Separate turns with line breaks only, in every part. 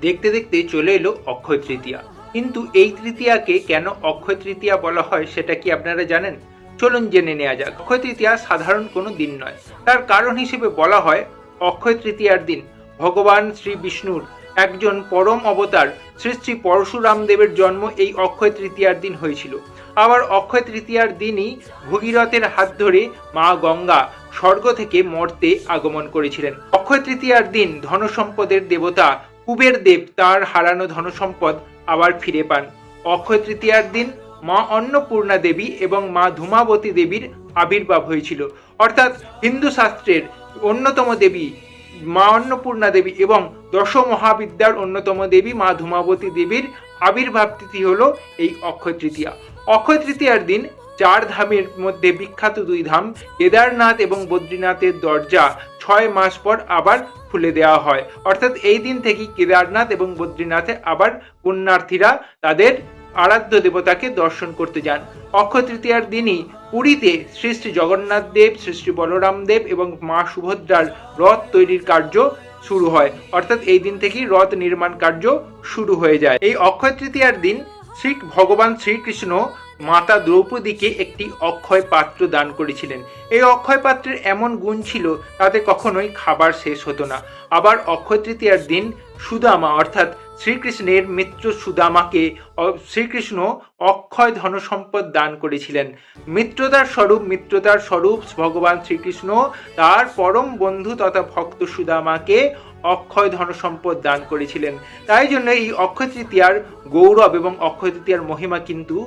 দেখতে দেখতে চলে এলো অক্ষয় তৃতীয়া। কিন্তু এই তৃতীয়াকে কেন অক্ষয় তৃতীয়া বলা হয় সেটা কি আপনারা জানেন? চলুন জেনে নেওয়া যাক। অক্ষয় তৃতীয়া সাধারণ কোনো দিন নয়। তার কারণ হিসেবে বলা হয় অক্ষয় তৃতীয়ার দিন ভগবান শ্রী বিষ্ণুর একজন পরম অবতার শ্রী শ্রী পরশুরাম দেবের জন্ম এই অক্ষয় তৃতীয়ার দিন হয়েছিল। আবার অক্ষয় তৃতীয়ার দিনই ভগীরথের হাত ধরে মা গঙ্গা স্বর্গ থেকে মর্তে আগমন করেছিলেন। অক্ষয় তৃতীয়ার দিন ধনসম্পদের দেবতা কুবের দেব তার হারানো ধনসম্পদ আবার ফিরে পান। অক্ষয় তৃতীয়ার দিন মা অন্নপূর্ণা দেবী এবং মা ধূমাবতী দেবীর আবির্ভাব হয়েছিল। অর্থাৎ হিন্দু শাস্ত্রের অন্যতম দেবী মা অন্নপূর্ণা দেবী এবং দশ মহাবিদ্যার অন্যতম দেবী মা ধূমাবতী দেবীর আবির্ভাব তিথি হলো এই অক্ষয় তৃতীয়া। অক্ষয় তৃতীয়ার দিন চার ধামের মধ্যে বিখ্যাত দুই ধাম কেদারনাথ এবং বদ্রীনাথের দরজা 6 মাস পর আবার খুলে দেওয়া হয়। অর্থাৎ এই দিন থেকেই কেদারনাথ এবং বদ্রীনাথে আবার পুণ্যার্থীরা তাদের আরাধ্য দেবতাকে দর্শন করতে যান। অক্ষয় তৃতীয়ার দিনই পুরীতে শ্রী শ্রী জগন্নাথ দেব, শ্রী শ্রী বলরাম দেব এবং মা সুভদ্রার রথ তৈরির কার্য শুরু হয়। অর্থাৎ এই দিন থেকেই রথ নির্মাণ কার্য শুরু হয়ে যায়। এই অক্ষয় তৃতীয়ার দিন ভগবান শ্রীকৃষ্ণ মাতা দ্রৌপদীকে একটি অক্ষয় পাত্র দান করেছিলেন। এই অক্ষয় পাত্রের এমন গুণ ছিল তাতে কখনোই খাবার শেষ হতো না। আবার অক্ষয় তৃতীয়ার দিন সুদামা অর্থাৎ শ্রীকৃষ্ণের মিত্র সুদামাকে শ্রীকৃষ্ণ অক্ষয় ধনসম্পদ দান করেছিলেন। মিত্রতার স্বরূপ ভগবান শ্রীকৃষ্ণ তার পরম বন্ধু তথা ভক্ত সুদামাকে অক্ষয় ধনসম্পদ দান করেছিলেন। তাই জন্য এই অক্ষয় তৃতীয়ার গৌরব এবং অক্ষয় তৃতীয়ার মহিমা কিন্তু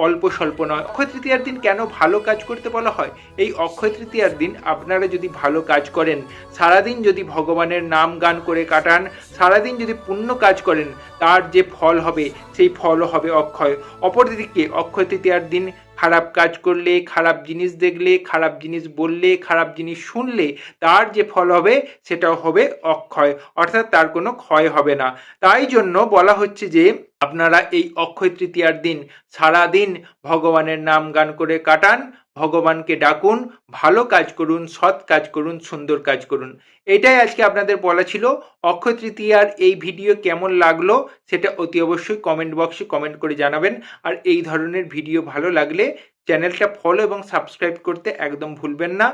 অল্প স্বল্প নয়। অক্ষয় তৃতীয়ার দিন কেন ভালো কাজ করতে বলা হয়? এই অক্ষয় তৃতীয়ার দিন আপনারা যদি ভালো কাজ করেন, সারাদিন যদি ভগবানের নাম গান করে কাটান, সারাদিন যদি পুণ্য কাজ করেন, তার যে ফল হবে সেই ফলও হবে অক্ষয়। অপরদিকে অক্ষয় তৃতীয়ার দিন খারাপ কাজ করলে, খারাপ জিনিস দেখলে, খারাপ জিনিস বললে, খারাপ জিনিস শুনলে তার যে ফল হবে সেটাও হবে অক্ষয়, অর্থাৎ তার কোনো ক্ষয় হবে না। তাই জন্য বলা হচ্ছে যে আপনারা এই অক্ষয় তৃতীয়ার দিন সারাদিন ভগবানের নাম গান করে কাটান, ভগবানকে ডাকুন, ভালো কাজ করুন, সৎ কাজ করুন, সুন্দর কাজ করুন। এটাই আজকে আপনাদের বলা ছিল। অক্ষয় তৃতীয়ার এই ভিডিও কেমন লাগলো সেটা অতি অবশ্যই কমেন্ট বক্সে কমেন্ট করে জানাবেন। আর এই ধরনের ভিডিও ভালো লাগলে চ্যানেলটা ফলো এবং সাবস্ক্রাইব করতে একদম ভুলবেন না।